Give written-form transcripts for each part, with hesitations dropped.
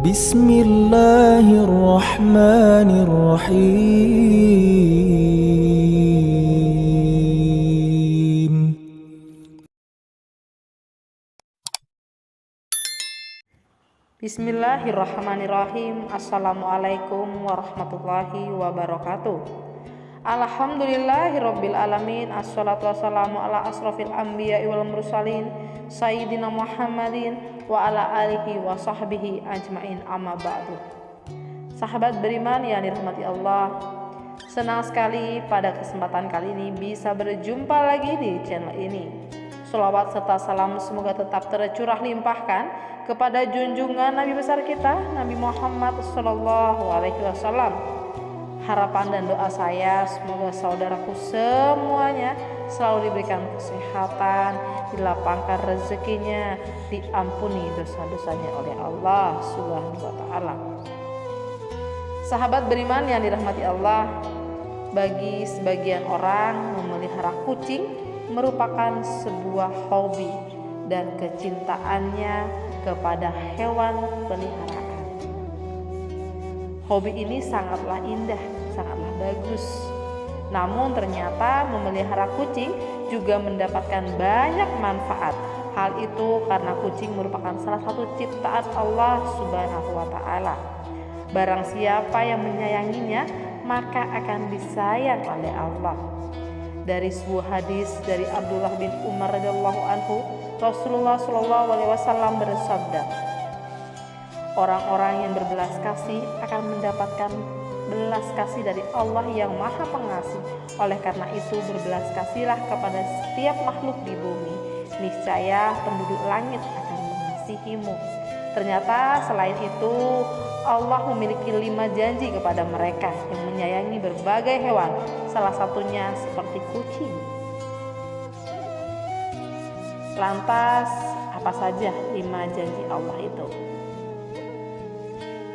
Bismillahirrahmanirrahim. Bismillahirrahmanirrahim. Assalamualaikum warahmatullahi wabarakatuh. Alhamdulillahirabbil alamin. Assalatu wassalamu ala asrofil anbiya'i wal mursalin sayyidina Muhammadin wa ala alihi wa sahbihi ajmain, amma ba'du. Sahabat beriman yang dirahmati Allah, senang sekali pada kesempatan kali ini bisa berjumpa lagi di channel ini. Sholawat serta salam semoga tetap tercurah limpahkan kepada junjungan Nabi besar kita, Nabi Muhammad SAW. Harapan dan doa saya semoga saudaraku semuanya selalu diberikan kesehatan, dilapangkan rezekinya, diampuni dosa-dosanya oleh Allah Subhanahu wa Ta'ala. Sahabat beriman yang dirahmati Allah, bagi sebagian orang memelihara kucing merupakan sebuah hobi dan kecintaannya kepada hewan peliharaan. Hobi ini sangatlah indah, sangatlah bagus. Namun ternyata memelihara kucing juga mendapatkan banyak manfaat. Hal itu karena kucing merupakan salah satu ciptaan Allah Subhanahu wa Ta'ala. Barang siapa yang menyayanginya, maka akan disayang oleh Allah. Dari sebuah hadis dari Abdullah bin Umar radhiyallahu anhu, Rasulullah SAW bersabda, orang-orang yang berbelas kasih akan mendapatkan belas kasih dari Allah yang Maha Pengasih. Oleh karena itu berbelas kasihlah kepada setiap makhluk di bumi, niscaya penduduk langit akan mengasihimu. Ternyata selain itu Allah memiliki 5 janji kepada mereka yang menyayangi berbagai hewan, salah satunya seperti kucing. Lantas apa saja 5 janji Allah itu?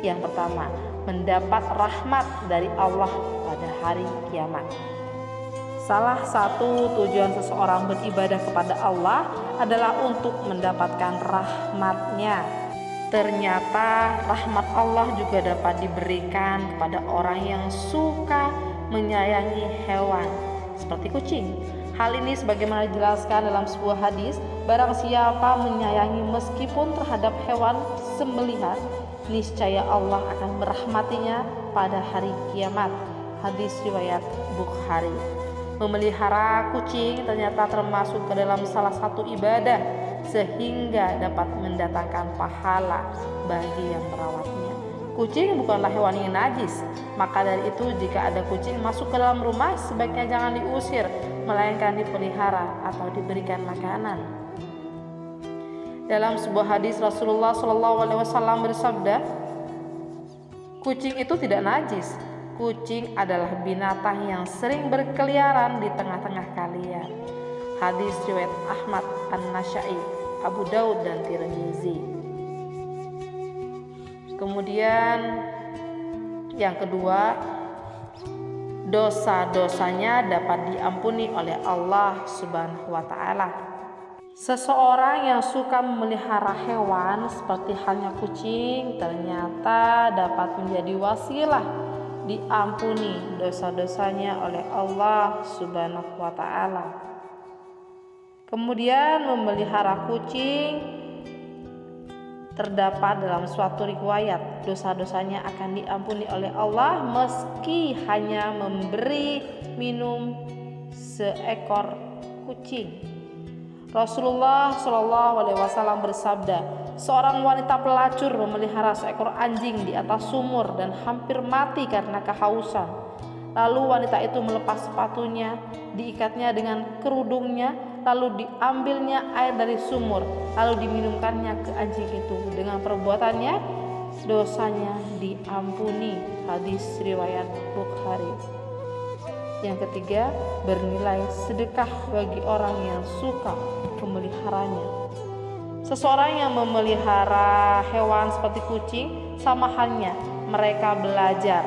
Yang pertama, mendapat rahmat dari Allah pada hari kiamat. Salah satu tujuan seseorang beribadah kepada Allah adalah untuk mendapatkan rahmat-Nya. Ternyata rahmat Allah juga dapat diberikan kepada orang yang suka menyayangi hewan seperti kucing. Hal ini sebagaimana dijelaskan dalam sebuah hadis, barang siapa menyayangi meskipun terhadap hewan sembelihan, niscaya Allah akan merahmatinya pada hari kiamat. Hadis riwayat Bukhari. Memelihara kucing ternyata termasuk ke dalam salah satu ibadah, sehingga dapat mendatangkan pahala bagi yang merawatnya. Kucing bukanlah hewan yang najis, maka dari itu jika ada kucing masuk ke dalam rumah, sebaiknya jangan diusir, melainkan dipelihara atau diberikan makanan. Dalam sebuah hadis Rasulullah SAW bersabda, kucing itu tidak najis. Kucing adalah binatang yang sering berkeliaran di tengah-tengah kalian. Hadis riwayat Ahmad, An-Nasa'i, Abu Daud dan Tirmizi. Kemudian yang kedua, dosa-dosanya dapat diampuni oleh Allah Subhanahu wa Ta'ala. Seseorang yang suka memelihara hewan seperti halnya kucing ternyata dapat menjadi wasilah diampuni dosa-dosanya oleh Allah Subhanahu wa Ta'ala. Kemudian memelihara kucing terdapat dalam suatu riwayat dosa-dosanya akan diampuni oleh Allah meski hanya memberi minum seekor kucing. Rasulullah SAW bersabda, seorang wanita pelacur memelihara seekor anjing di atas sumur dan hampir mati karena kehausan. Lalu wanita itu melepas sepatunya, diikatnya dengan kerudungnya, lalu diambilnya air dari sumur, lalu diminumkannya ke anjing itu. Dengan perbuatannya, dosanya diampuni. Hadis riwayat Bukhari. Yang ketiga, bernilai sedekah bagi orang yang suka memeliharanya. Seseorang yang memelihara hewan seperti kucing, sama halnya mereka belajar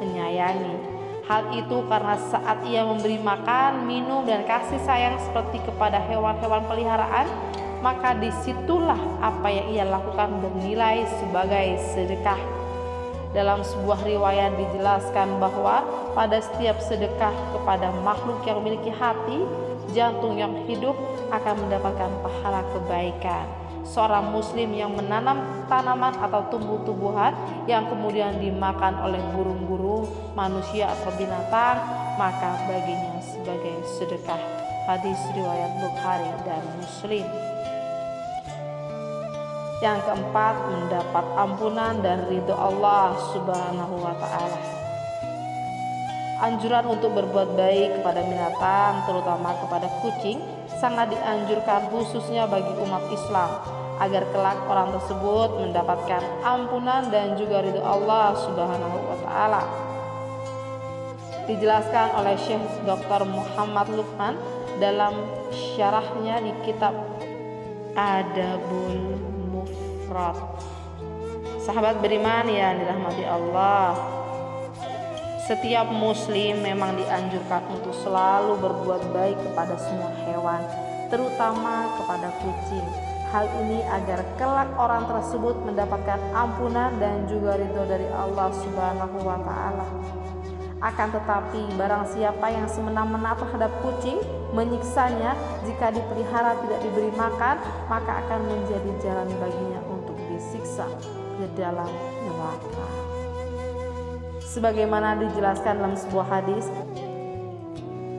menyayangi. Hal itu karena saat ia memberi makan, minum, dan kasih sayang seperti kepada hewan-hewan peliharaan, maka disitulah apa yang ia lakukan bernilai sebagai sedekah. Dalam sebuah riwayat dijelaskan bahwa pada setiap sedekah kepada makhluk yang memiliki hati, jantung yang hidup akan mendapatkan pahala kebaikan. Seorang muslim yang menanam tanaman atau tumbuh-tumbuhan yang kemudian dimakan oleh burung-burung, manusia atau binatang, maka baginya sebagai sedekah. Hadis riwayat Bukhari dan Muslim. Yang keempat, mendapat ampunan dan ridho Allah Subhanahu wa ta'ala. Anjuran untuk berbuat baik kepada binatang, terutama kepada kucing, sangat dianjurkan khususnya bagi umat Islam, agar kelak orang tersebut mendapatkan ampunan dan juga ridho Allah Subhanahu wa ta'ala. Dijelaskan oleh Syekh Dr. Muhammad Luqman dalam syarahnya di kitab Adabul Mufrad. Sahabat beriman yang dirahmati Allah, setiap muslim memang dianjurkan untuk selalu berbuat baik kepada semua hewan, terutama kepada kucing. Hal ini agar kelak orang tersebut mendapatkan ampunan dan juga ridho dari Allah Subhanahu wa ta'ala. Akan tetapi barang siapa yang semena-mena terhadap kucing, menyiksanya, jika dipelihara tidak diberi makan, maka akan menjadi jalan baginya untuk disiksa ke dalam neraka. Sebagaimana dijelaskan dalam sebuah hadis,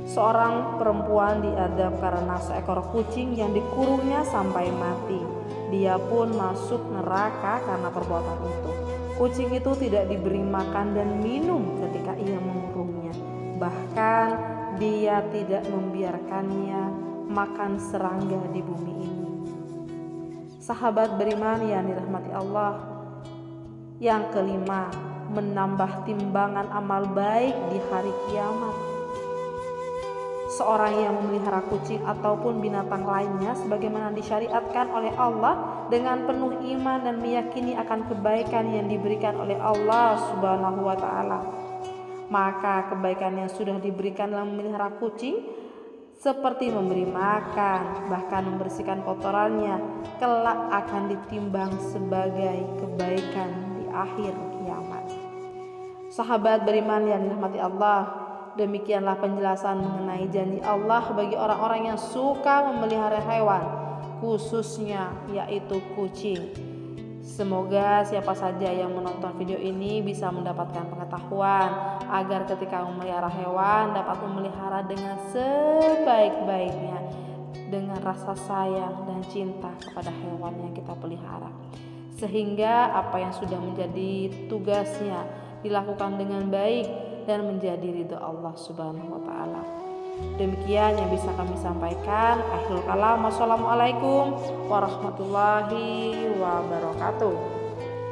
seorang perempuan diadab karena seekor kucing yang dikurungnya sampai mati. Dia pun masuk neraka karena perbuatan itu. Kucing itu tidak diberi makan dan minum ketika ia mengurungnya. Bahkan dia tidak membiarkannya makan serangga di bumi ini. Sahabat beriman yang dirahmati Allah, yang kelima, menambah timbangan amal baik di hari kiamat. Seorang yang memelihara kucing ataupun binatang lainnya sebagaimana disyariatkan oleh Allah dengan penuh iman dan meyakini akan kebaikan yang diberikan oleh Allah Subhanahu wa ta'ala, maka kebaikan yang sudah diberikan dalam memelihara kucing seperti memberi makan, bahkan membersihkan kotorannya, kelak akan ditimbang sebagai kebaikan di akhir kiamat. Sahabat beriman yang dirahmati Allah, demikianlah penjelasan mengenai janji Allah bagi orang-orang yang suka memelihara hewan, khususnya yaitu kucing. Semoga siapa saja yang menonton video ini bisa mendapatkan pengetahuan agar ketika memelihara hewan dapat memelihara dengan sebaik-baiknya, dengan rasa sayang dan cinta kepada hewan yang kita pelihara, sehingga apa yang sudah menjadi tugasnya dilakukan dengan baik dan menjadi ridho Allah Subhanahu wa ta'ala. Demikian yang bisa kami sampaikan. Akhirul kalam. Wassalamualaikum warahmatullahi wabarakatuh.